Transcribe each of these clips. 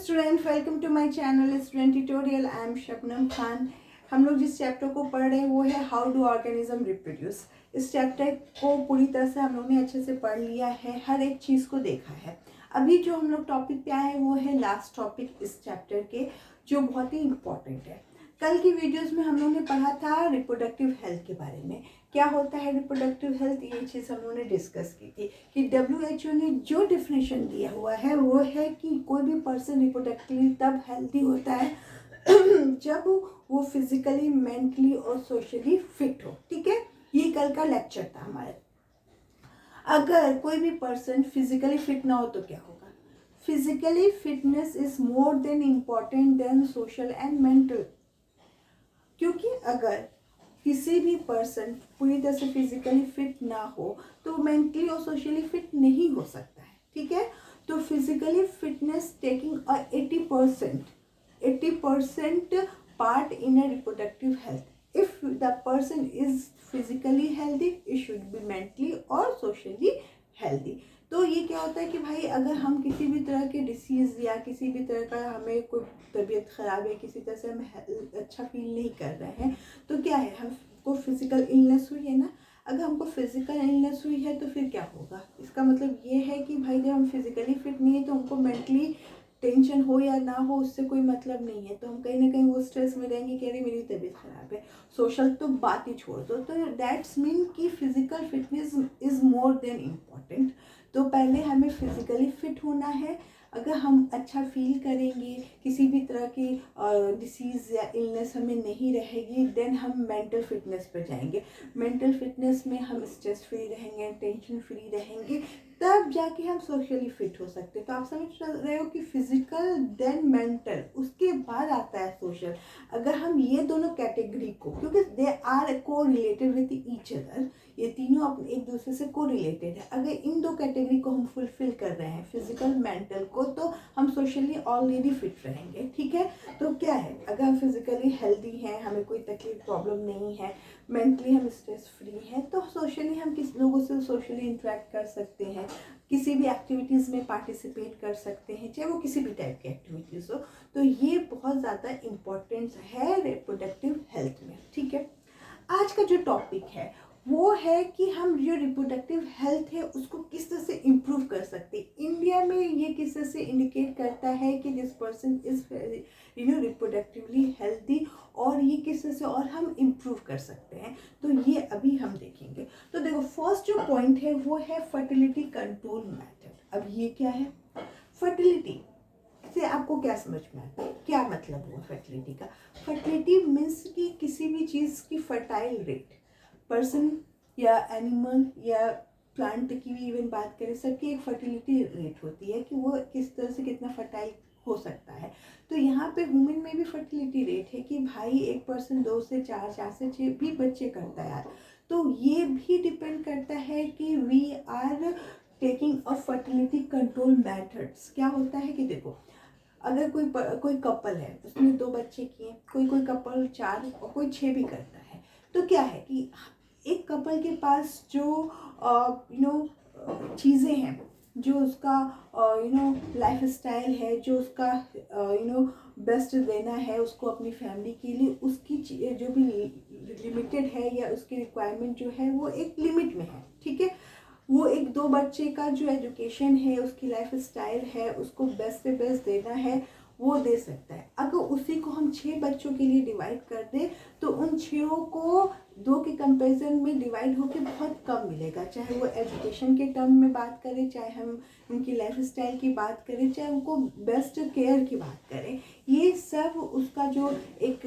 Student, welcome to my channel student tutorial. I am Shabnam Khan. हम लोग जिस चैप्टर को पढ़ रहे हैं वो है हाउ डू ऑर्गेनिज्म रिप्रोड्यूस। इस चैप्टर को पूरी तरह से हम लोग ने अच्छे से पढ़ लिया है, हर एक चीज़ को देखा है। अभी जो हम लोग टॉपिक पे आए हैं वो है लास्ट टॉपिक इस चैप्टर के, जो बहुत ही इम्पॉर्टेंट है। कल की वीडियोस में हम लोग ने पढ़ा था रिप्रोडक्टिव हेल्थ के बारे में, क्या होता है रिप्रोडक्टिव हेल्थ, ये चीज़ हम लोगों ने डिस्कस की थी कि WHO ने जो डिफिनेशन दिया हुआ है वो है कि कोई भी पर्सन रिप्रोडक्टिवली तब हेल्दी होता है जब वो फिजिकली, मेंटली और सोशली फिट हो। ठीक है, ये कल का लेक्चर था हमारा। अगर कोई भी पर्सन फिजिकली फिट ना हो तो क्या होगा? Physically fitness is more than important than social and mental. क्योंकि अगर किसी भी पर्सन पूरी तरह से फिजिकली फिट ना हो तो मेंटली और सोशली फिट नहीं हो सकता है। ठीक है, तो physically fitness taking 80% part in a reproductive health. If the person is physically healthy, it should be mentally और सोशली हेल्दी। तो ये क्या होता है कि भाई अगर हम किसी भी तरह के डिसीज़ या किसी भी तरह का हमें कोई तबीयत ख़राब है, किसी तरह से हम अच्छा फील नहीं कर रहे हैं, तो क्या है, हमको फिजिकल इलनेस हुई है ना। अगर हमको फिजिकल इलनेस हुई है तो फिर क्या होगा? इसका मतलब ये है कि भाई जब हम फिजिकली फिट नहीं है तो हमको मेंटली टेंशन हो या ना हो उससे कोई मतलब नहीं है, तो हम कहीं ना कहीं वो स्ट्रेस में रहेंगे कि अरे मेरी तबीयत ख़राब है। सोशल तो बात ही छोड़ दो। तो दैट्स मीन कि physical fitness is more than important. तो पहले हमें फिजिकली फिट होना है। अगर हम अच्छा फील करेंगे, किसी भी तरह की डिसीज़ या इलनेस हमें नहीं रहेगी, देन हम मेंटल फिटनेस पर जाएंगे। मेंटल फिटनेस में हम स्ट्रेस फ्री रहेंगे, टेंशन फ्री रहेंगे, तब जाके हम सोशली फिट हो सकते हैं। तो आप समझ रहे हो कि फिजिकल देन मेंटल, उसके बाद आता है सोशल। अगर हम ये दोनों कैटेगरी को, क्योंकि दे आर को रिलेटेड विद ईच अदर, ये तीनों अपने एक दूसरे से को रिलेटेड है। अगर इन दो कैटेगरी को हम फुलफिल कर रहे हैं, फिजिकल मेंटल को, तो हम सोशली ऑलरेडी फिट रहेंगे। ठीक है, तो क्या है, अगर हम फिजिकली हेल्दी हैं, हमें कोई तकलीफ प्रॉब्लम नहीं है, मेंटली हम स्ट्रेस फ्री हैं, तो सोशली हम किस लोगों से सोशली इंटरेक्ट कर सकते हैं, किसी भी एक्टिविटीज़ में पार्टिसिपेट कर सकते हैं, चाहे वो किसी भी टाइप की एक्टिविटीज़ हो। तो ये बहुत ज़्यादा इम्पोर्टेंस है रिप्रोडक्टिव हेल्थ में। ठीक है, आज का जो टॉपिक है वो है कि हम जो रिप्रोडक्टिव हेल्थ है उसको किस तरह से इम्प्रूव कर सकते हैं। इंडिया में ये किस तरह से इंडिकेट करता है कि this person is reproductively healthy, और ये किस तरह से और हम इम्प्रूव कर सकते हैं, तो ये अभी हम देखेंगे। तो देखो, फर्स्ट जो पॉइंट है वो है फर्टिलिटी कंट्रोल मेथड। अब ये क्या है फर्टिलिटी से आपको क्या समझ में आता है, क्या मतलब हुआ फर्टिलिटी का? फर्टिलिटी मीन्स कि किसी भी चीज़ की फर्टाइल रेट, पर्सन या एनिमल या प्लांट की भी इवन बात करें, सबकी एक फर्टिलिटी रेट होती है कि वो किस तरह से कितना फर्टाइल हो सकता है। तो यहाँ पे वुमेन में भी फर्टिलिटी रेट है कि भाई एक पर्सन 2 से 4, 4 से 6 भी बच्चे करता है यार। तो ये भी डिपेंड करता है कि we are taking a fertility control methods. क्या होता है कि देखो, अगर कोई कपल है, उसने 2 बच्चे किए, कोई कपल 4 और कोई 6 भी करता है, तो क्या है कि एक कपल के पास जो चीज़ें हैं, जो उसका लाइफ स्टाइल है, जो उसका बेस्ट देना है उसको अपनी फैमिली के लिए, उसकी जो भी लिमिटेड है या उसकी रिक्वायरमेंट जो है वो एक लिमिट में है। ठीक है, वो एक 2 बच्चे का जो एजुकेशन है, उसकी लाइफ स्टाइल है, उसको बेस्ट से बेस्ट देना है, वो दे सकता है। अगर उसी को हम 6 बच्चों के लिए डिवाइड कर दें तो उन 6 को 2 के कंपैरिजन में डिवाइड होकर बहुत कम मिलेगा। चाहे वो एजुकेशन के टर्म में बात करें, चाहे हम उनकी लाइफ स्टाइल की बात करें, चाहे उनको बेस्ट केयर की बात करें, ये सब उसका जो एक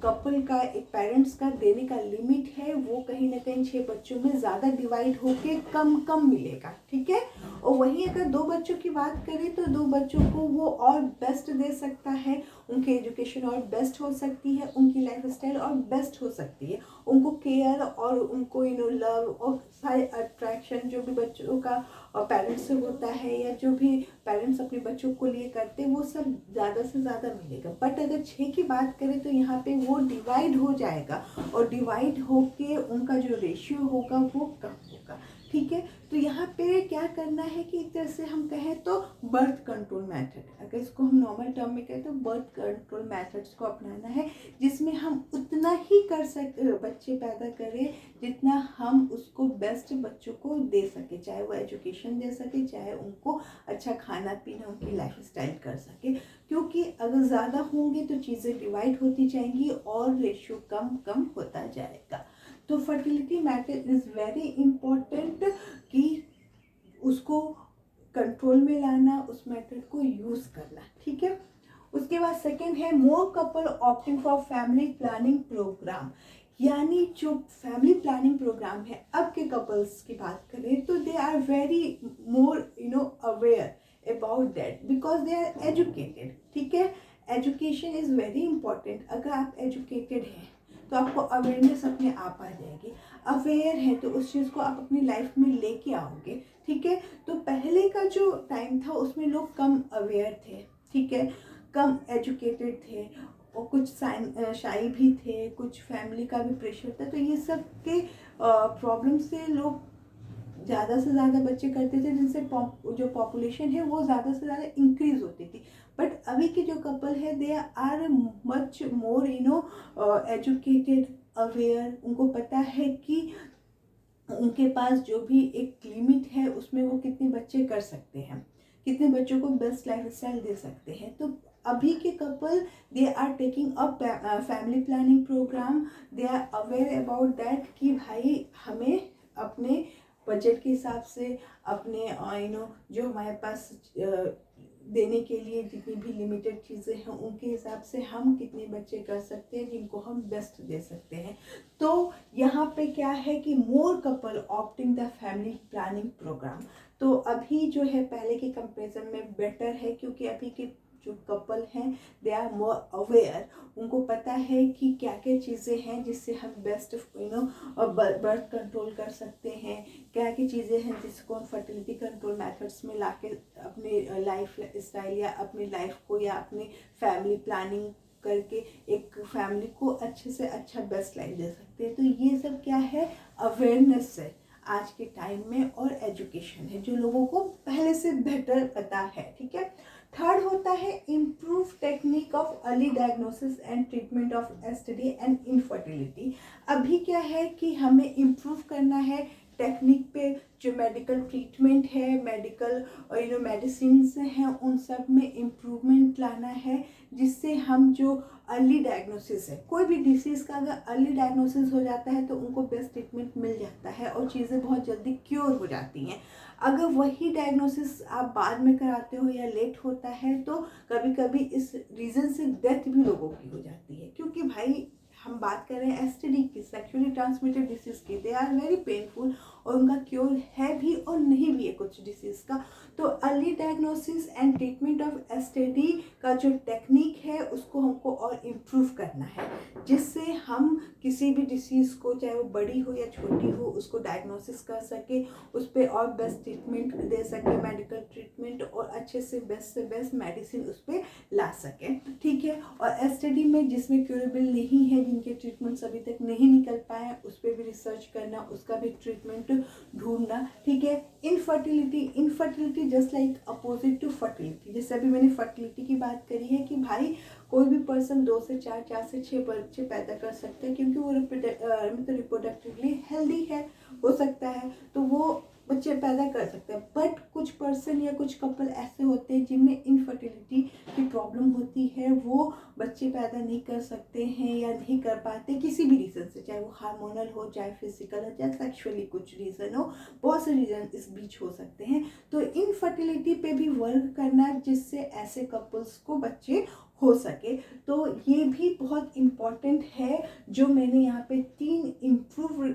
कपल का, एक पेरेंट्स का देने का लिमिट है, वो कहीं ना कहीं 6 बच्चों में ज़्यादा डिवाइड होके कम मिलेगा। ठीक है, और वहीं अगर 2 बच्चों की बात करें तो 2 बच्चों को वो और बेस्ट दे सकता है, उनकी एजुकेशन और बेस्ट हो सकती है, उनकी लाइफ स्टाइल और बेस्ट हो सकती है, उनको केयर और उनको लव और सारे अट्रैक्शन जो भी बच्चों का पेरेंट्स से होता है या जो भी पेरेंट्स अपने बच्चों को लिए करते हैं, वो सब ज़्यादा से ज़्यादा मिलेगा। बट अगर 6 की बात करें तो यहाँ पे वो डिवाइड हो जाएगा, और डिवाइड होके उनका जो रेशियो होगा वो कम होगा। ठीक है, तो यहाँ पे क्या करना है कि एक तरह से हम कहें तो बर्थ कंट्रोल मेथड, अगर इसको हम नॉर्मल टर्म में कहें तो बर्थ कंट्रोल मेथड्स को अपनाना है, जिसमें हम उतना ही बच्चे पैदा करें जितना हम उसको बेस्ट बच्चों को दे सके, चाहे वो एजुकेशन दे सके, चाहे उनको अच्छा खाना पीना, उनकी लाइफस्टाइल कर सके। क्योंकि अगर ज़्यादा होंगे तो चीज़ें डिवाइड होती जाएंगी और रेशियो कम कम होता जाएगा। तो fertility matter is very important कि उसको कंट्रोल में लाना, उस मेथड को यूज़ करना, ठीक है। उसके बाद सेकंड है more couple opting for family planning programme, यानी जो फैमिली प्लानिंग प्रोग्राम है, अब के कपल्स की बात करें तो they are very more aware about that because they are educated, ठीक है। Education is very important. अगर आप एजुकेटेड हैं तो आपको अवेयरनेस अपने आप आ जाएगी, अवेयर है तो उस चीज़ को आप अपनी लाइफ में लेके आओगे, ठीक है। तो पहले का जो टाइम था उसमें लोग कम अवेयर थे, ठीक है, कम एजुकेटेड थे और कुछ शाई भी थे, कुछ फैमिली का भी प्रेशर था, तो ये सब के प्रॉब्लम से लोग ज़्यादा से ज़्यादा बच्चे करते थे, जिनसे जो पॉपुलेशन है वो ज़्यादा से ज़्यादा इंक्रीज होती थी। बट अभी के जो कपल है they are much more educated, aware, उनको पता है कि उनके पास जो भी एक लिमिट है उसमें वो कितने बच्चे कर सकते हैं, कितने बच्चों को बेस्ट लाइफस्टाइल दे सकते हैं। तो अभी के couple they are taking a family planning program, they are aware about that कि भाई हमें अपने बजट के हिसाब से, अपने जो हमारे पास देने के लिए जितनी भी लिमिटेड चीज़ें हैं उनके हिसाब से हम कितने बच्चे कर सकते हैं जिनको हम बेस्ट दे सकते हैं। तो यहाँ पे क्या है कि more couple opting the family planning programme, तो अभी जो है पहले के कंपैरिजन में बेटर है, क्योंकि अभी के जो कपल हैं दे आर मोर अवेयर, उनको पता है कि क्या क्या चीज़ें हैं जिससे हम बेस्ट बर्थ कंट्रोल कर सकते हैं, क्या क्या चीज़ें हैं जिसको हम फर्टिलिटी कंट्रोल मेथड्स में लाके अपने लाइफ स्टाइल या अपनी लाइफ को या अपनी फैमिली प्लानिंग करके एक फैमिली को अच्छे से अच्छा बेस्ट लाइफ दे सकते हैं। तो ये सब क्या है, अवेयरनेस है आज के टाइम में, और एजुकेशन है जो लोगों को पहले से बेटर पता है, ठीक है। थर्ड होता है improve technique of early diagnosis and treatment of STD and infertility. अभी क्या है कि हमें इम्प्रूव करना है टेक्निक पे, जो मेडिकल ट्रीटमेंट है, मेडिकल मेडिसिन्स हैं, उन सब में इम्प्रूवमेंट लाना है, जिससे हम जो अर्ली डायग्नोसिस है, कोई भी डिसीज़ का अगर अर्ली डायग्नोसिस हो जाता है तो उनको बेस्ट ट्रीटमेंट मिल जाता है और चीज़ें बहुत जल्दी क्योर हो जाती हैं। अगर वही डायग्नोसिस आप बाद में कराते हो या लेट होता है तो कभी कभी इस रीज़न से डेथ भी लोगों की हो जाती है, क्योंकि भाई हम बात कर रहे हैं एसटीडी की, सेक्सुअली ट्रांसमिटेड डिसीज़ की, दे आर वेरी पेनफुल और उनका क्योर है भी और नहीं भी है कुछ डिसीज़ का। तो early diagnosis and treatment of STD का जो टेक्निक है उसको हमको और इम्प्रूव करना है, जिससे हम किसी भी डिसीज़ को, चाहे वो बड़ी हो या छोटी हो, उसको डायग्नोसिस कर सके, उस पर और बेस्ट ट्रीटमेंट दे सके, मेडिकल ट्रीटमेंट, और अच्छे से बेस्ट मेडिसिन उस पर ला सके, ठीक है। और एसटीडी में जिसमें क्यूरेबल नहीं है, जिनके ट्रीटमेंट्स अभी तक नहीं निकल पाए, उस पर भी रिसर्च करना, उसका भी ट्रीटमेंट ढूंढना, ठीक है। Infertility just like opposite to fertility, जैसे अभी मैंने फर्टिलिटी की बात करी है कि भाई कोई भी पर्सन 2 से 4, 4 से 6 बच्चे पैदा कर सकते हैं, क्योंकि वो रिप्रोडक्टिवली हेल्दी है, हो सकता है तो वो बच्चे पैदा कर सकते हैं। बट कुछ पर्सन या कुछ कपल ऐसे होते हैं जिनमें इनफर्टिलिटी की प्रॉब्लम होती है, वो बच्चे पैदा नहीं कर सकते हैं या नहीं कर पाते किसी भी रीज़न से, चाहे वो हार्मोनल हो, चाहे फिजिकल हो, चाहे सेक्सुअली कुछ रीज़न हो, बहुत से रीज़न इस बीच हो सकते हैं। तो इनफर्टिलिटी पे भी वर्क करना, जिससे ऐसे कपल्स को बच्चे हो सके। तो ये भी बहुत इम्पॉर्टेंट है, जो मैंने यहाँ पे 3 इम्प्रूव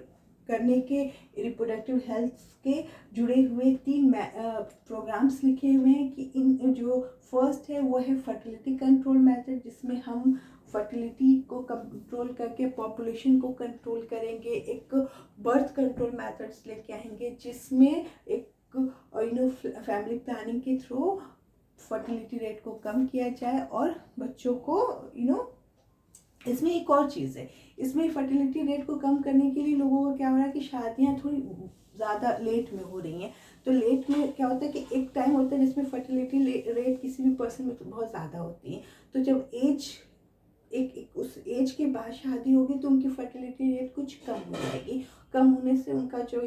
करने के रिप्रोडक्टिव हेल्थ के जुड़े हुए 3 प्रोग्राम्स लिखे हुए हैं कि इन जो फर्स्ट है वो है फर्टिलिटी कंट्रोल मेथड, जिसमें हम फर्टिलिटी को कंट्रोल करके पॉपुलेशन को कंट्रोल करेंगे। एक बर्थ कंट्रोल मेथड्स लेके आएंगे, जिसमें एक फैमिली प्लानिंग के थ्रू फर्टिलिटी रेट को कम किया जाए और बच्चों को इसमें एक और चीज़ है, इसमें फर्टिलिटी रेट को कम करने के लिए लोगों को क्या हो रहा है कि शादियाँ थोड़ी ज़्यादा लेट में हो रही हैं। तो लेट में क्या होता है कि एक टाइम होता है जिसमें फर्टिलिटी रेट किसी भी पर्सन में तो बहुत ज़्यादा होती है। तो जब एज एक उस एज के बाद शादी होगी तो उनकी फर्टिलिटी रेट कुछ कम हो जाएगी। कम होने से उनका जो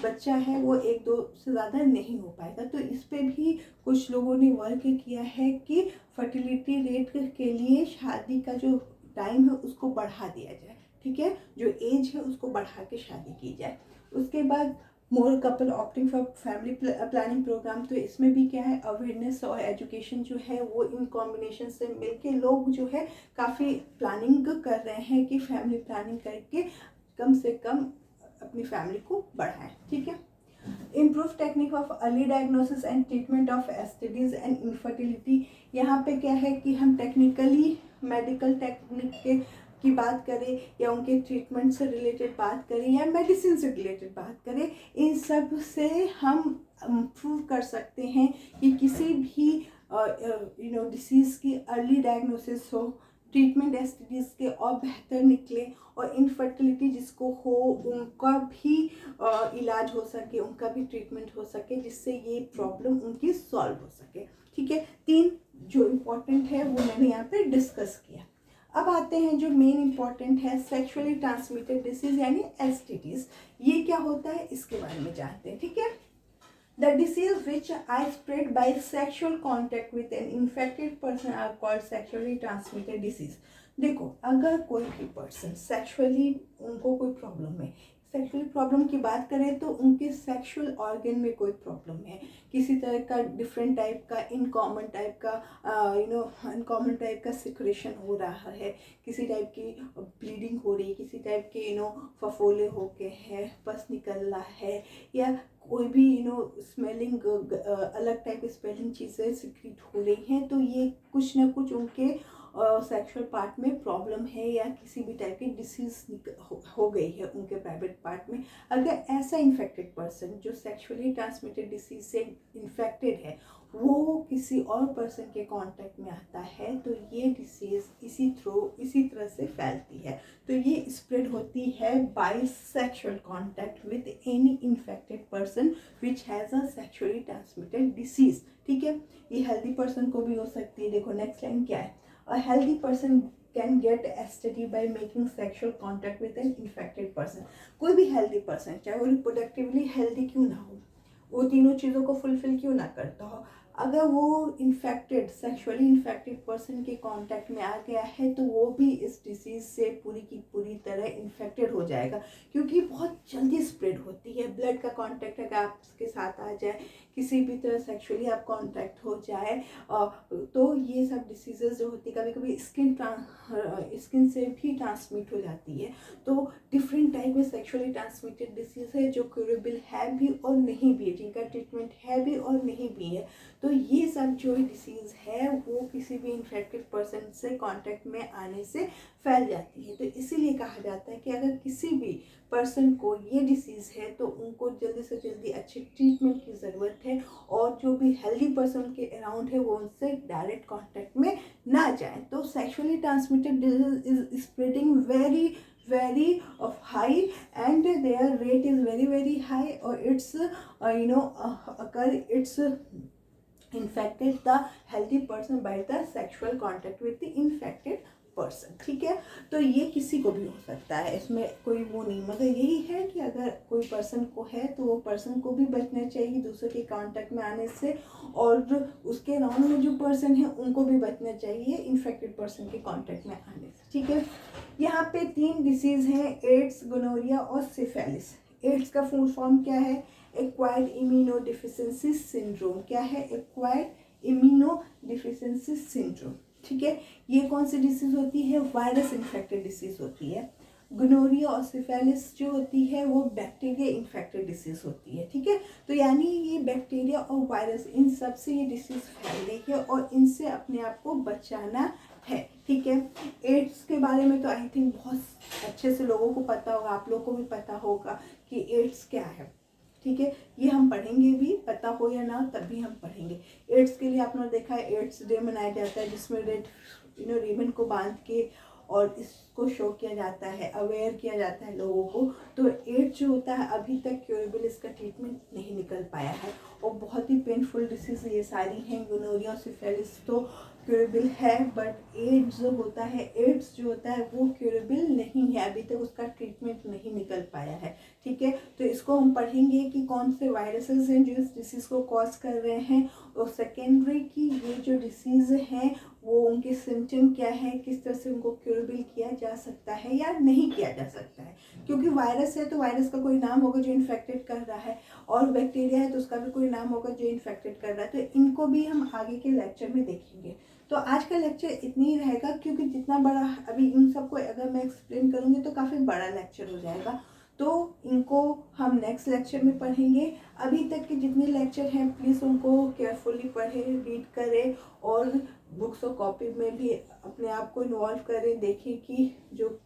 बच्चा है वो 1-2 से ज़्यादा नहीं हो पाएगा। तो इस पे भी कुछ लोगों ने वर्क किया है कि फर्टिलिटी रेट के लिए शादी का जो टाइम है उसको बढ़ा दिया जाए, ठीक है, जो एज है उसको बढ़ा के शादी की जाए। उसके बाद more couple opting for family planning programme, तो इसमें भी क्या है, अवेयरनेस और एजुकेशन जो है वो इन कॉम्बिनेशन से मिलके लोग जो है काफ़ी प्लानिंग कर रहे हैं कि फैमिली प्लानिंग करके कम से कम अपनी फैमिली को बढ़ाएं, ठीक है। Improve technique of early diagnosis and treatment of STDs and infertility. यहाँ पे क्या है कि हम टेक्निकली मेडिकल टेक्निक की बात करें या उनके ट्रीटमेंट से रिलेटेड बात करें या मेडिसिन से रिलेटेड बात करें, इन सब से हम प्रूव कर सकते हैं कि किसी भी डिसीज़ की अर्ली डायग्नोसिस हो, ट्रीटमेंट एसटीडीज के और बेहतर निकले और इनफर्टिलिटी जिसको हो उनका भी इलाज हो सके, उनका भी ट्रीटमेंट हो सके, जिससे ये प्रॉब्लम उनकी सॉल्व हो सके, ठीक है। 3 जो इम्पोर्टेंट है वो मैंने यहाँ पे डिस्कस किया। अब आते हैं जो मेन इम्पॉर्टेंट है, सेक्सुअली ट्रांसमिटेड डिसीज यानी एसटीडीज। ये क्या होता है इसके बारे में जानते हैं, ठीक है। The disease which are spread by sexual contact with an infected person are called sexually transmitted disease। देखो, अगर कोई भी पर्सन सेक्सुअली उनको कोई प्रॉब्लम है, सेक्सुअल प्रॉब्लम की बात करें तो उनके सेक्सुअल ऑर्गन में कोई प्रॉब्लम है, किसी तरह का डिफरेंट टाइप का इनकॉमन टाइप का अनकॉमन टाइप का सिक्रेशन हो रहा है, किसी टाइप की ब्लीडिंग हो रही है, किसी टाइप के फफोले हो गए हैं, पस निकल रहा है, या कोई भी स्मेलिंग अलग टाइप की स्मेलिंग चीज़ें सिक्रीट हो रही हैं, तो ये कुछ ना कुछ उनके सेक्सुअल पार्ट में प्रॉब्लम है या किसी भी टाइप की डिसीज हो गई है उनके प्राइवेट पार्ट में। अगर ऐसा इन्फेक्टेड पर्सन जो सेक्सुअली ट्रांसमिटेड डिसीज से इन्फेक्टेड है वो किसी और पर्सन के कांटेक्ट में आता है तो ये डिसीज इसी तरह से फैलती है। तो ये स्प्रेड होती है by sexual contact with any infected person which has a sexually transmitted disease, ठीक है। ये हेल्दी पर्सन को भी हो सकती है। देखो नेक्स्ट लाइन क्या है, a healthy person can get STD by making sexual contact with an infected person। कोई भी हेल्दी पर्सन चाहे वो रिप्रोडक्टिवली हेल्दी क्यों ना हो, वो तीनों चीज़ों को फुलफिल क्यों ना करता हो, अगर वो इन्फेक्टेड सेक्सुअली इन्फेक्टेड पर्सन के कांटेक्ट में आ गया है तो वो भी इस डिसीज़ से पूरी की पूरी तरह इन्फेक्टेड हो जाएगा, क्योंकि बहुत जल्दी स्प्रेड होती है। ब्लड का कांटेक्ट अगर आपके साथ आ जाए, किसी भी तरह सेक्सुअली आप कांटेक्ट हो जाए तो ये सब डिसीजेज जो होती है कभी कभी स्किन से भी ट्रांसमिट हो जाती है। तो डिफरेंट टाइप में सेक्सुअली ट्रांसमिटेड डिसीज है जो क्यूरेबल है भी और नहीं भी है, जिनका ट्रीटमेंट है भी और नहीं भी है। तो ये सब जो डिसीज़ है वो किसी भी इन्फेक्टेड पर्सन से कांटेक्ट में आने से फैल जाती है। तो इसीलिए कहा जाता है कि अगर किसी भी पर्सन को ये डिसीज़ है तो उनको जल्दी से जल्दी अच्छे ट्रीटमेंट की ज़रूरत है और जो भी हेल्दी पर्सन के अराउंड है वो उनसे डायरेक्ट कांटेक्ट में ना जाए। तो sexually transmitted disease is spreading very high and their rate is very high or it's it's infected the healthy person by the sexual contact with the infected person, ठीक है। तो ये किसी को भी हो सकता है, इसमें कोई वो नहीं, मगर यही है कि अगर कोई पर्सन को है तो वो पर्सन को भी बचना चाहिए दूसरे के कांटेक्ट में आने से, और उसके अराउंड में जो पर्सन है उनको भी बचना चाहिए इन्फेक्टेड पर्सन के कांटेक्ट में आने से, ठीक है। यहाँ पे 3 डिसीज़ हैं, एड्स, गोनोरिया और सिफिलिस। एड्स का फुल फॉर्म क्या है, एक्वायर्ड इम्यूनोडिफिशियंसी सिंड्रोम। क्या है, एक्वायर्ड इम्यूनोडिफिशियंसी सिंड्रोम, ठीक है। ये कौन सी डिसीज होती है, वायरस इन्फेक्टेड डिसीज होती है। गोनोरिया और सिफिलिस जो होती है वो बैक्टीरिया इन्फेक्टेड डिसीज होती है, ठीक है। तो यानी ये बैक्टीरिया और वायरस इन सब से ये डिसीज फैल रही है और इनसे अपने आप को बचाना है, ठीक है। एड्स के बारे में तो आई थिंक बहुत अच्छे से लोगों को पता होगा, आप लोगों को भी पता होगा कि एड्स क्या है, ठीक है। ये हम पढ़ेंगे भी, पता हो या ना तब भी हम पढ़ेंगे। एड्स के लिए आपने देखा है एड्स डे मनाया जाता है जिसमें रेड रिबन को बांध के और इसको शो किया जाता है, अवेयर किया जाता है लोगों को। तो एड्स जो होता है अभी तक क्योरेबल इसका ट्रीटमेंट नहीं निकल पाया है और बहुत ही पेनफुल डिसीज ये सारी हैं। गोनोरिया, सिफिलिस तो क्योरेबल है, बट एड्स जो होता है वो क्योरेबल नहीं है, अभी तक उसका ट्रीटमेंट नहीं निकल पाया है। ठीक है, तो इसको हम पढ़ेंगे कि कौन से वायरसेस हैं जो इस डिसीज़ को कॉज कर रहे हैं, और सेकेंडरी की ये जो डिसीज़ हैं वो उनके सिम्टम क्या है, किस तरह से उनको क्योरेबल किया जा सकता है या नहीं किया जा सकता है। क्योंकि वायरस है तो वायरस का कोई नाम होगा जो इन्फेक्टेड कर रहा है, और बैक्टीरिया है तो उसका भी कोई नाम होगा जो इन्फेक्टेड कर रहा है। तो इनको भी हम आगे के लेक्चर में देखेंगे। तो आज का लेक्चर इतनी ही रहेगा, क्योंकि जितना बड़ा अभी इन सबको अगर मैं एक्सप्लेन करूँगी तो काफ़ी बड़ा लेक्चर हो जाएगा, तो इनको हम नेक्स्ट लेक्चर में पढ़ेंगे। अभी तक के जितने लेक्चर हैं प्लीज़ उनको केयरफुली पढ़ें, रीड करें, और बुक्स और कॉपी में भी अपने आप को इन्वॉल्व करें। देखें कि जो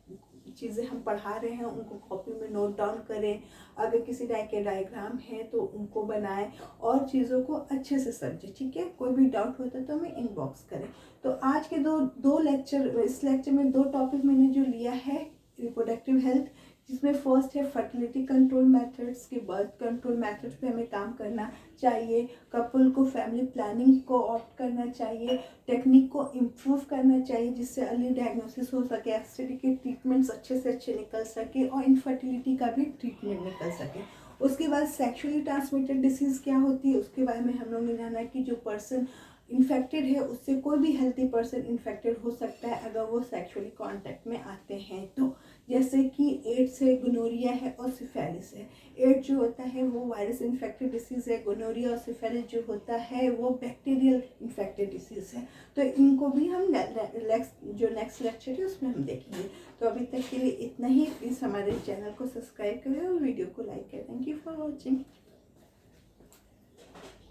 चीज़ें हम पढ़ा रहे हैं उनको कॉपी में नोट डाउन करें, अगर किसी टाइप के डायग्राम है तो उनको बनाएं और चीज़ों को अच्छे से समझें। ठीक है, कोई भी डाउट होता है तो हमें इनबॉक्स करें। तो आज के दो लेक्चर, इस लेक्चर में 2 टॉपिक मैंने जो लिया है रिप्रोडक्टिव हेल्थ, जिसमें फर्स्ट है फर्टिलिटी कंट्रोल मेथड्स के, बर्थ कंट्रोल मेथड्स पे हमें काम करना चाहिए, कपल को फैमिली प्लानिंग को ऑप्ट करना चाहिए, टेक्निक को इम्प्रूव करना चाहिए जिससे अर्ली डायग्नोसिस हो सके, एसटीडी के ट्रीटमेंट्स अच्छे से अच्छे निकल सके और इनफर्टिलिटी का भी ट्रीटमेंट निकल सके। उसके बाद सेक्सुअली ट्रांसमिटेड डिसीज़ क्या होती है उसके बारे में हम लोग ने जाना कि जो पर्सन इन्फेक्टेड है उससे कोई भी हेल्थी पर्सन इन्फेक्टेड हो सकता है अगर वो सेक्सुअली कांटेक्ट में आते हैं तो, जैसे कि एड्स है, गोनोरिया है और सिफिलिस है। एड्स जो होता है वो वायरस इन्फेक्टेड डिसीज़ है, गोनोरिया और सिफिलिस जो होता है वो बैक्टीरियल इन्फेक्टेड डिसीज़ है। तो इनको भी हम जो नेक्स्ट लेक्चर है उसमें हम देखेंगे। तो अभी तक के लिए इतना ही। प्लीज़ हमारे चैनल को सब्सक्राइब करें और वीडियो को लाइक करें। Thank you for watching.